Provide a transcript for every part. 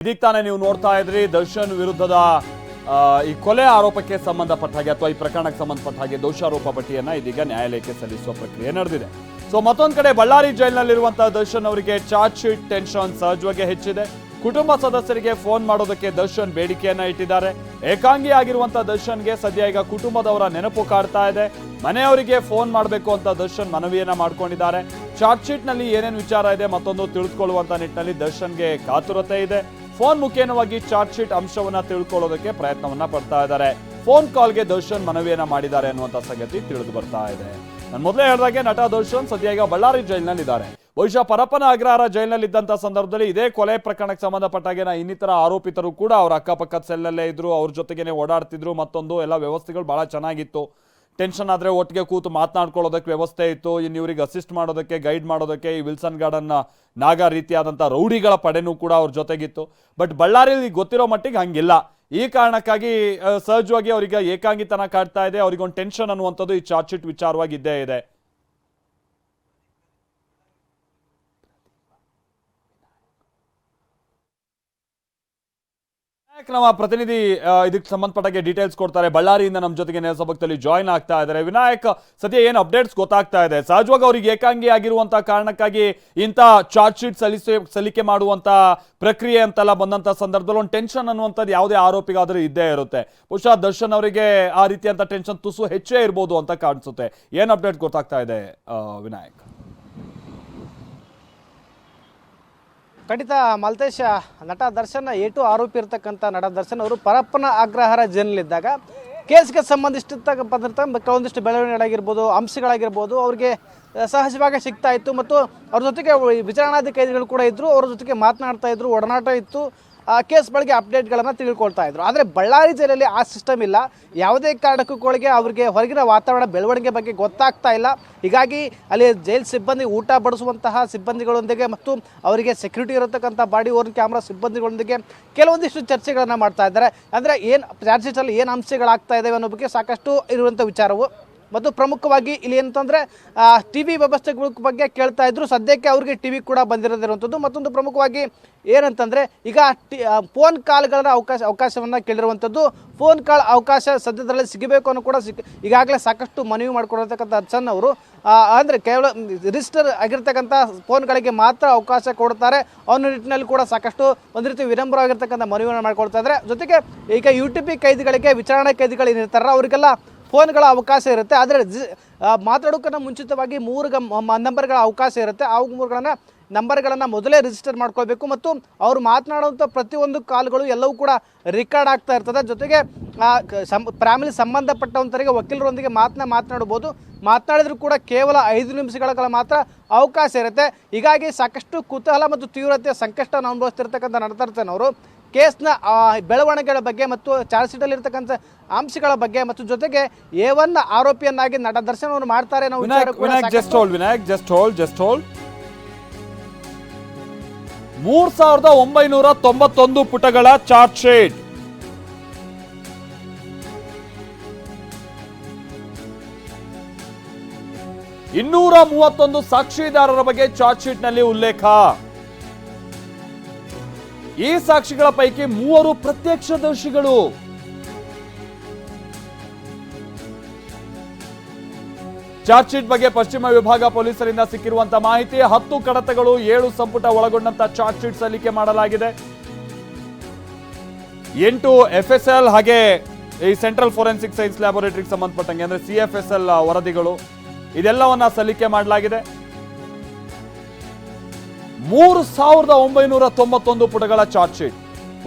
ಇದೀಗ ತಾನೇ ನೀವು ನೋಡ್ತಾ ಇದ್ರಿ ದರ್ಶನ್ ವಿರುದ್ಧದ ಈ ಕೊಲೆ ಆರೋಪಕ್ಕೆ ಸಂಬಂಧಪಟ್ಟ ಹಾಗೆ ಅಥವಾ ಈ ಪ್ರಕರಣಕ್ಕೆ ಸಂಬಂಧಪಟ್ಟ ಹಾಗೆ ದೋಷಾರೋಪ ಪಟ್ಟಿಯನ್ನ ಇದೀಗ ನ್ಯಾಯಾಲಯಕ್ಕೆ ಸಲ್ಲಿಸುವ ಪ್ರಕ್ರಿಯೆ ನಡೆದಿದೆ. ಸೊ ಮತ್ತೊಂದು ಕಡೆ ಬಳ್ಳಾರಿ ಜೈಲಿನಲ್ಲಿರುವಂತಹ ದರ್ಶನ್ ಅವರಿಗೆ ಚಾರ್ಜ್ ಶೀಟ್ ಟೆನ್ಷನ್ ಸಹಜವಾಗಿ ಹೆಚ್ಚಿದೆ. ಕುಟುಂಬ ಸದಸ್ಯರಿಗೆ ಫೋನ್ ಮಾಡೋದಕ್ಕೆ ದರ್ಶನ್ ಬೇಡಿಕೆಯನ್ನ ಇಟ್ಟಿದ್ದಾರೆ. ಏಕಾಂಗಿ ಆಗಿರುವಂತಹ ದರ್ಶನ್ಗೆ ಸದ್ಯ ಈಗ ಕುಟುಂಬದವರ ನೆನಪು ಕಾಡ್ತಾ ಇದೆ. ಮನೆಯವರಿಗೆ ಫೋನ್ ಮಾಡಬೇಕು ಅಂತ ದರ್ಶನ್ ಮನವಿಯನ್ನ ಮಾಡ್ಕೊಂಡಿದ್ದಾರೆ. ಚಾರ್ಜ್ ಶೀಟ್ ನಲ್ಲಿ ಏನೇನು ವಿಚಾರ ಇದೆ ಮತ್ತೊಂದು ತಿಳಿದುಕೊಳ್ಳುವಂತ ನಿಟ್ಟಿನಲ್ಲಿ ದರ್ಶನ್ಗೆ ಕಾತುರತೆ ಇದೆ. ಫೋನ್ ಮುಖೇನವಾಗಿ ಚಾರ್ಜ್ ಶೀಟ್ ಅಂಶವನ್ನ ತಿಳ್ಕೊಳ್ಳೋದಕ್ಕೆ ಪ್ರಯತ್ನವನ್ನ ಪಡ್ತಾ ಇದ್ದಾರೆ. ಫೋನ್ ಕಾಲ್ಗೆ ದರ್ಶನ್ ಮನವಿಯನ್ನ ಮಾಡಿದ್ದಾರೆ ಅನ್ನುವಂತ ಸಂಗತಿ ತಿಳಿದು ಬರ್ತಾ ಇದೆ. ನಾನು ಮೊದಲೇ ಹೇಳಿದಾಗೆ ನಟ ದರ್ಶನ್ ಸದ್ಯ ಈಗ ಬಳ್ಳಾರಿ ಜೈಲಿನಲ್ಲಿದ್ದಾರೆ. ಬಹುಶಃ ಪರಪ್ಪನ ಅಗ್ರಹಾರ ಜೈಲಿನಲ್ಲಿದ್ದಂಥ ಸಂದರ್ಭದಲ್ಲಿ ಇದೇ ಕೊಲೆ ಪ್ರಕರಣಕ್ಕೆ ಸಂಬಂಧಪಟ್ಟಾಗೆ ಇನ್ನಿತರ ಆರೋಪಿತರು ಕೂಡ ಅವರ ಅಕ್ಕಪಕ್ಕದ ಸೆಲ್ಲಲ್ಲೇ ಇದ್ರು, ಅವ್ರ ಜೊತೆಗೇನೆ ಓಡಾಡ್ತಿದ್ರು. ಮತ್ತೊಂದು ಎಲ್ಲ ವ್ಯವಸ್ಥೆಗಳು ಬಹಳ ಚೆನ್ನಾಗಿತ್ತು. ಟೆನ್ಷನ್ ಆದರೆ ಒಟ್ಟಿಗೆ ಕೂತು ಮಾತನಾಡ್ಕೊಳ್ಳೋದಕ್ಕೆ ವ್ಯವಸ್ಥೆ ಇತ್ತು. ಇನ್ನು ಇವರಿಗೆ ಅಸಿಸ್ಟ್ ಮಾಡೋದಕ್ಕೆ, ಗೈಡ್ ಮಾಡೋದಕ್ಕೆ ಈ ವಿಲ್ಸನ್ ಗಾರ್ಡನ್ ನಾಗಾ ರೀತಿಯಾದಂಥ ರೌಡಿಗಳ ಪಡೆನೂ ಕೂಡ ಅವ್ರ ಜೊತೆಗಿತ್ತು. ಬಟ್ ಬಳ್ಳಾರಿಯಲ್ಲಿ ಗೊತ್ತಿರೋ ಮಟ್ಟಿಗೆ ಹಂಗಿಲ್ಲ. ಈ ಕಾರಣಕ್ಕಾಗಿ ಸಹಜವಾಗಿ ಅವರಿಗೆ ಏಕಾಂಗಿತನ ಕಾಡ್ತಾ ಇದೆ. ಅವರಿಗೊಂದು ಟೆನ್ಷನ್ ಅನ್ನುವಂಥದ್ದು ಈ ಚಾರ್ಜ್ ಶೀಟ್ ವಿಚಾರವಾಗಿ ಇದ್ದೇ ಇದೆ. ನಮ್ಮ ಪ್ರತಿನಿಧಿ ಇದಕ್ಕೆ ಸಂಬಂಧಪಟ್ಟಾಗೆ ಡೀಟೇಲ್ಸ್ ಕೊಡ್ತಾರೆ. ಬಳ್ಳಾರಿಯಿಂದ ನಮ್ಮ ಜೊತೆಗೆ ನೇರಸಂಪರ್ಕದಲ್ಲಿ ಜಾಯಿನ್ ಆಗ್ತಾ ಇದ್ದಾರೆ. ವಿನಾಯಕ್, ಸದ್ಯ ಏನು ಅಪ್ಡೇಟ್ಸ್ ಗೊತ್ತಾಗ್ತಾ ಇದೆ? ಸಹಜವಾಗಿ ಅವರಿಗೆ ಏಕಾಂಗಿ ಆಗಿರುವಂತಹ ಕಾರಣಕ್ಕಾಗಿ ಇಂಥ ಚಾರ್ಜ್ ಶೀಟ್ ಸಲ್ಲಿಕೆ ಮಾಡುವಂತ ಪ್ರಕ್ರಿಯೆ ಅಂತೆಲ್ಲ ಬಂದಂತ ಸಂದರ್ಭದಲ್ಲಿ ಒಂದು ಟೆನ್ಷನ್ ಅನ್ನುವಂಥದ್ದು ಯಾವುದೇ ಆರೋಪಿಗಾದರೂ ಇದ್ದೇ ಇರುತ್ತೆ. ಬಹುಶಃ ದರ್ಶನ್ ಅವರಿಗೆ ಆ ರೀತಿಯಂತ ಟೆನ್ಷನ್ ತುಸು ಹೆಚ್ಚೇ ಇರ್ಬೋದು ಅಂತ ಕಾಣಿಸುತ್ತೆ. ಏನು ಅಪ್ಡೇಟ್ ಗೊತ್ತಾಗ್ತಾ ಇದೆ ವಿನಾಯಕ್? ಖಂಡಿತ ಮಲ್ತೇಶ್, ನಟ ದರ್ಶನ್ ಏಟು ಆರೋಪಿ ಇರ್ತಕ್ಕಂಥ ನಟ ದರ್ಶನ್ ಅವರು ಪರಪ್ಪನ ಅಗ್ರಹಾರ ಜೈಲಿನಲ್ಲಿದ್ದಾಗ ಕೇಸ್ಗೆ ಸಂಬಂಧಿಸಿರ್ತಕ್ಕಂಥ ಕೆಲವೊಂದಿಷ್ಟು ಬೆಳವಣಿಗೆಗಳಾಗಿರ್ಬೋದು, ಅಂಶಗಳಾಗಿರ್ಬೋದು ಅವ್ರಿಗೆ ಸಹಜವಾಗಿ ಸಿಗ್ತಾ ಇತ್ತು. ಮತ್ತು ಅವ್ರ ಜೊತೆಗೆ ವಿಚಾರಣಾಧಿಕಾರಿಗಳು ಕೂಡ ಇದ್ದರು, ಅವ್ರ ಜೊತೆಗೆ ಮಾತನಾಡ್ತಾ ಇದ್ರು, ಒಡನಾಟ ಇತ್ತು. ಕೇಸ್ ಬಗ್ಗೆ ಅಪ್ಡೇಟ್ಗಳನ್ನು ತಿಳ್ಕೊಳ್ತಾ ಇದ್ರು. ಆದರೆ ಬಳ್ಳಾರಿ ಜೈಲಲ್ಲಿ ಆ ಸಿಸ್ಟಮ್ ಇಲ್ಲ. ಯಾವುದೇ ಕಾರಣಕ್ಕೂಗಳಿಗೆ ಅವ್ರಿಗೆ ಹೊರಗಿನ ವಾತಾವರಣ ಬೆಳವಣಿಗೆ ಬಗ್ಗೆ ಗೊತ್ತಾಗ್ತಾ ಇಲ್ಲ. ಹೀಗಾಗಿ ಅಲ್ಲಿ ಜೈಲ್ ಸಿಬ್ಬಂದಿ ಊಟ ಬಡಿಸುವಂತಹ ಸಿಬ್ಬಂದಿಗಳೊಂದಿಗೆ ಮತ್ತು ಅವರಿಗೆ ಸೆಕ್ಯೂರಿಟಿ ಇರತಕ್ಕಂಥ ಬಾಡಿ ಓರ್ನ್ ಕ್ಯಾಮ್ರಾ ಸಿಬ್ಬಂದಿಗಳೊಂದಿಗೆ ಕೆಲವೊಂದಿಷ್ಟು ಚರ್ಚೆಗಳನ್ನು ಮಾಡ್ತಾ ಇದ್ದಾರೆ. ಅಂದರೆ ಏನು ಚಾರ್ಜ್ ಶೀಟಲ್ಲಿ ಏನು ಅಂಶಗಳಾಗ್ತಾ ಇದ್ದಾವೆ ಅನ್ನೋ ಬಗ್ಗೆ ಸಾಕಷ್ಟು ಇರುವಂಥ ವಿಚಾರವು. ಮತ್ತು ಪ್ರಮುಖವಾಗಿ ಇಲ್ಲಿ ಏನಂತಂದರೆ ಟಿ ವಿ ವ್ಯವಸ್ಥೆಗಳ ಬಗ್ಗೆ ಕೇಳ್ತಾ ಇದ್ರು. ಸದ್ಯಕ್ಕೆ ಅವ್ರಿಗೆ ಟಿ ವಿ ಕೂಡ ಬಂದಿರೋದಿರುವಂಥದ್ದು. ಮತ್ತೊಂದು ಪ್ರಮುಖವಾಗಿ ಏನಂತಂದರೆ ಈಗ ಫೋನ್ ಕಾಲ್ಗಳ ಅವಕಾಶವನ್ನು ಕೇಳಿರುವಂಥದ್ದು. ಫೋನ್ ಕಾಲ್ ಅವಕಾಶ ಸದ್ಯದಲ್ಲೇ ಸಿಗಬೇಕು ಅನ್ನೋ ಕೂಡ ಈಗಾಗಲೇ ಸಾಕಷ್ಟು ಮನವಿ ಮಾಡ್ಕೊಂಡಿರ್ತಕ್ಕಂಥ ದರ್ಶನ್ ಅವರು ಅಂದರೆ ಕೇವಲ ರಿಜಿಸ್ಟರ್ ಆಗಿರ್ತಕ್ಕಂಥ ಫೋನ್ಗಳಿಗೆ ಮಾತ್ರ ಅವಕಾಶ ಕೊಡ್ತಾರೆ ಅನ್ನೋ ನಿಟ್ಟಿನಲ್ಲಿ ಕೂಡ ಸಾಕಷ್ಟು ಒಂದು ರೀತಿ ವಿನಮ್ರವಾಗಿರ್ತಕ್ಕಂಥ ಮನವಿಯನ್ನು ಮಾಡ್ಕೊಳ್ತಾ ಇದ್ದಾರೆ. ಜೊತೆಗೆ ಈಗ UTP ಕೈದಿಗಳಿಗೆ, ವಿಚಾರಣಾ ಕೈದಿಗಳು ಏನಿರ್ತಾರ ಅವರಿಗೆಲ್ಲ ಫೋನ್ಗಳ ಅವಕಾಶ ಇರುತ್ತೆ. ಆದರೆ ಮಾತಾಡೋಕ್ಕನ್ನ ಮುಂಚಿತವಾಗಿ 3 ನಂಬರ್ಗಳ ಅವಕಾಶ ಇರುತ್ತೆ. ಆ 3 ನಂಬರ್ಗಳನ್ನು ಮೊದಲೇ ರಿಜಿಸ್ಟರ್ ಮಾಡ್ಕೋಬೇಕು. ಮತ್ತು ಅವರು ಮಾತನಾಡುವಂಥ ಪ್ರತಿಯೊಂದು ಕಾಲ್ಗಳು ಎಲ್ಲವೂ ಕೂಡ ರೆಕಾರ್ಡ್ ಆಗ್ತಾ ಇರ್ತದೆ. ಜೊತೆಗೆ ಫ್ಯಾಮಿಲಿ ಸಂಬಂಧಪಟ್ಟವಂತರಿಗೆ ವಕೀಲರೊಂದಿಗೆ ಮಾತನಾಡ್ಬೋದು. ಮಾತನಾಡಿದ್ರು ಕೂಡ ಕೇವಲ 5 ನಿಮಿಷಗಳ ಮಾತ್ರ ಅವಕಾಶ ಇರುತ್ತೆ. ಹೀಗಾಗಿ ಸಾಕಷ್ಟು ಕುತೂಹಲ ಮತ್ತು ತೀವ್ರತೆಯ ಸಂಕಷ್ಟವನ್ನು ಅನುಭವಿಸ್ತಿರ್ತಕ್ಕಂಥ ನಟ ಅವರು ಕೇಸ್ನ ಬೆಳವಣಿಗೆಗಳ ಬಗ್ಗೆ ಮತ್ತು ಚಾರ್ಜ್ ಶೀಟಲ್ಲಿ ಇರ್ತಕ್ಕಂಥ ಅಂಶಗಳ ಬಗ್ಗೆ ಮತ್ತು ಜೊತೆಗೆ A1 ಆರೋಪಿಯನ್ನಾಗಿ ನಟ ದರ್ಶನ್ ಅವರು ಮಾಡ್ತಾರೆ ಅನ್ನೋ ವಿಚಾರ ಕೂಡ ಜಸ್ಟ್ ಹೋಲ್ಡ್ 3991 ಪುಟಗಳ ಚಾರ್ಜ್ ಶೀಟ್. ಇನ್ನೂರ 31 ಸಾಕ್ಷಿದಾರರ ಬಗ್ಗೆ ಚಾರ್ಜ್ ಶೀಟ್ ನಲ್ಲಿ ಉಲ್ಲೇಖ. ಈ ಸಾಕ್ಷಿಗಳ ಪೈಕಿ 3 ಪ್ರತ್ಯಕ್ಷದರ್ಶಿಗಳು. ಚಾರ್ಜ್ ಶೀಟ್ ಬಗ್ಗೆ ಪಶ್ಚಿಮ ವಿಭಾಗ ಪೊಲೀಸರಿಂದ ಸಿಕ್ಕಿರುವಂತಹ ಮಾಹಿತಿ: 10 ಕಡತಗಳು, 7 ಸಂಪುಟ ಒಳಗೊಂಡಂತ ಚಾರ್ಜ್ ಶೀಟ್ ಸಲ್ಲಿಕೆ ಮಾಡಲಾಗಿದೆ. 8 FSL ಹಾಗೆ ಈ ಸೆಂಟ್ರಲ್ ಫೋರೆನ್ಸಿಕ್ ಸೈನ್ಸ್ ಲ್ಯಾಬೋರೇಟರಿಗೆ ಸಂಬಂಧಪಟ್ಟಂಗೆ ಅಂದ್ರೆ CFSL ವರದಿಗಳು ಇದೆಲ್ಲವನ್ನ ಸಲ್ಲಿಕೆ ಮಾಡಲಾಗಿದೆ. 3991 ಪುಟಗಳ ಚಾರ್ಜ್ ಶೀಟ್.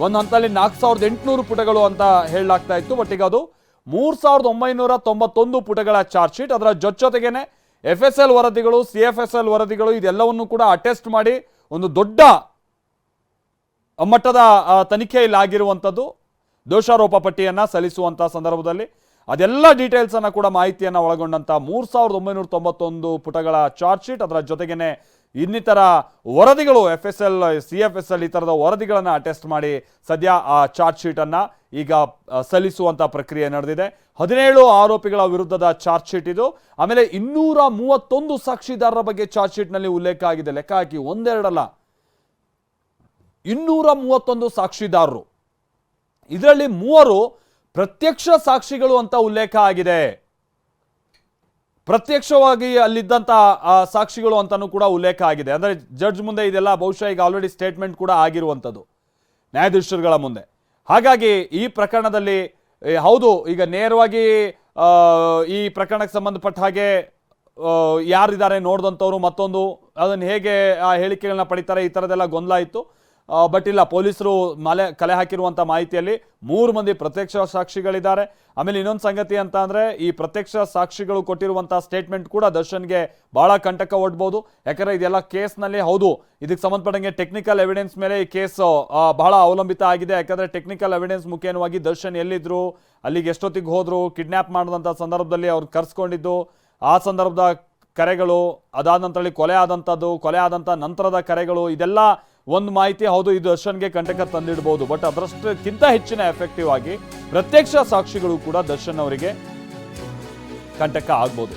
ಒಂದು ಹಂತದಲ್ಲಿ 4800 ಪುಟಗಳು ಅಂತ ಹೇಳಲಾಗ್ತಾ ಇತ್ತು. ಬಟ್ ಈಗ ಅದು 3991 ಪುಟಗಳ ಚಾರ್ಜ್ ಶೀಟ್. ಅದರ ಜೊತೆಗೇನೆ FSL ವರದಿಗಳು, CFSL ವರದಿಗಳು ಇದೆಲ್ಲವನ್ನು ಕೂಡ ಅಟೆಸ್ಟ್ ಮಾಡಿ ಒಂದು ದೊಡ್ಡ ಮಟ್ಟದ ತನಿಖೆಯಲ್ಲಿ ಆಗಿರುವಂಥದ್ದು. ದೋಷಾರೋಪ ಪಟ್ಟಿಯನ್ನ ಸಲ್ಲಿಸುವಂತ ಸಂದರ್ಭದಲ್ಲಿ ಅದೆಲ್ಲ ಡೀಟೇಲ್ಸ್ ಅನ್ನ ಕೂಡ ಮಾಹಿತಿಯನ್ನ ಒಳಗೊಂಡಂತ 3991 ಪುಟಗಳ ಚಾರ್ಜ್ ಶೀಟ್. ಅದರ ಜೊತೆಗೇನೆ ಇನ್ನಿತರ ವರದಿಗಳು, FSL, CFSL ಈ ತರದ ವರದಿಗಳನ್ನು ಅಟೆಸ್ಟ್ ಮಾಡಿ ಸದ್ಯ ಆ ಚಾರ್ಜ್ ಶೀಟ್ ಅನ್ನ ಈಗ ಸಲ್ಲಿಸುವಂತ ಪ್ರಕ್ರಿಯೆ ನಡೆದಿದೆ. 17 ಆರೋಪಿಗಳ ವಿರುದ್ಧದ ಚಾರ್ಜ್ ಶೀಟ್ ಇದು. ಆಮೇಲೆ 231 ಸಾಕ್ಷಿದಾರರ ಬಗ್ಗೆ ಚಾರ್ಜ್ ಶೀಟ್ ನಲ್ಲಿ ಉಲ್ಲೇಖ ಆಗಿದೆ. ಲೆಕ್ಕ ಹಾಕಿ ಒಂದೆರಡಲ್ಲ, 231 ಸಾಕ್ಷಿದಾರರು. ಇದರಲ್ಲಿ 3 ಪ್ರತ್ಯಕ್ಷ ಸಾಕ್ಷಿಗಳು ಅಂತ ಉಲ್ಲೇಖ ಆಗಿದೆ. ಪ್ರತ್ಯಕ್ಷವಾಗಿ ಅಲ್ಲಿದ್ದಂಥ ಸಾಕ್ಷಿಗಳು ಅಂತಲೂ ಕೂಡ ಉಲ್ಲೇಖ ಆಗಿದೆ. ಅಂದರೆ ಜಡ್ಜ್ ಮುಂದೆ ಇದೆಲ್ಲ ಬಹುಶಃ ಈಗ ಆಲ್ರೆಡಿ ಸ್ಟೇಟ್ಮೆಂಟ್ ಕೂಡ ಆಗಿರುವಂಥದ್ದು ನ್ಯಾಯಾಧೀಶರುಗಳ ಮುಂದೆ. ಹಾಗಾಗಿ ಈ ಪ್ರಕರಣದಲ್ಲಿ ಹೌದು, ಈಗ ನೇರವಾಗಿ ಈ ಪ್ರಕರಣಕ್ಕೆ ಸಂಬಂಧಪಟ್ಟ ಹಾಗೆ ಯಾರಿದ್ದಾರೆ ನೋಡಿದಂಥವ್ರು ಮತ್ತೊಂದು ಅದನ್ನು ಹೇಗೆ ಆ ಹೇಳಿಕೆಗಳನ್ನ ಪಡಿತಾರೆ, ಈ ಥರದ್ದೆಲ್ಲ ಗೊಂದಲ ಇತ್ತು. ಬಟ್ ಇಲ್ಲ, ಪೊಲೀಸರು ಕಲೆ ಹಾಕಿರುವಂಥ ಮಾಹಿತಿಯಲ್ಲಿ 3 ಮಂದಿ ಪ್ರತ್ಯಕ್ಷ ಸಾಕ್ಷಿಗಳಿದ್ದಾರೆ. ಆಮೇಲೆ ಇನ್ನೊಂದು ಸಂಗತಿ ಅಂತ ಅಂದರೆ, ಈ ಪ್ರತ್ಯಕ್ಷ ಸಾಕ್ಷಿಗಳು ಕೊಟ್ಟಿರುವಂಥ ಸ್ಟೇಟ್ಮೆಂಟ್ ಕೂಡ ದರ್ಶನ್ಗೆ ಭಾಳ ಕಂಟಕ ಒಡ್ಬೋದು. ಯಾಕಂದರೆ ಇದೆಲ್ಲ ಕೇಸ್ನಲ್ಲಿ ಹೌದು, ಇದಕ್ಕೆ ಸಂಬಂಧಪಟ್ಟಂಗೆ ಟೆಕ್ನಿಕಲ್ ಎವಿಡೆನ್ಸ್ ಮೇಲೆ ಈ ಕೇಸ್ ಬಹಳ ಅವಲಂಬಿತ ಆಗಿದೆ. ಯಾಕಂದರೆ ಟೆಕ್ನಿಕಲ್ ಎವಿಡೆನ್ಸ್ ಮುಖೇನವಾಗಿ ದರ್ಶನ್ ಎಲ್ಲಿದ್ದರು, ಅಲ್ಲಿಗೆ ಎಷ್ಟೊತ್ತಿಗೆ ಹೋದರು, ಕಿಡ್ನ್ಯಾಪ್ ಮಾಡಿದಂಥ ಸಂದರ್ಭದಲ್ಲಿ ಅವ್ರು ಕರೆಸ್ಕೊಂಡಿದ್ದು, ಆ ಸಂದರ್ಭದ ಕರೆಗಳು, ಅದಾದ ನಂತರ ಕೊಲೆ ಆದಂಥದ್ದು, ಕೊಲೆ ಆದಂಥ ನಂತರದ ಕರೆಗಳು, ಇದೆಲ್ಲ ಒಂದು ಮಾಹಿತಿ. ಹೌದು, ಇದು ದರ್ಶನ್ಗೆ ಕಂಟಕ ತಂದಿಡ್ಬೋದು. ಬಟ್ ಅದರಷ್ಟಕ್ಕಿಂತ ಹೆಚ್ಚಿನ ಎಫೆಕ್ಟಿವ್ ಆಗಿ ಪ್ರತ್ಯಕ್ಷ ಸಾಕ್ಷಿಗಳು ಕೂಡ ದರ್ಶನ್ ಅವರಿಗೆ ಕಂಟಕ ಆಗ್ಬೋದು.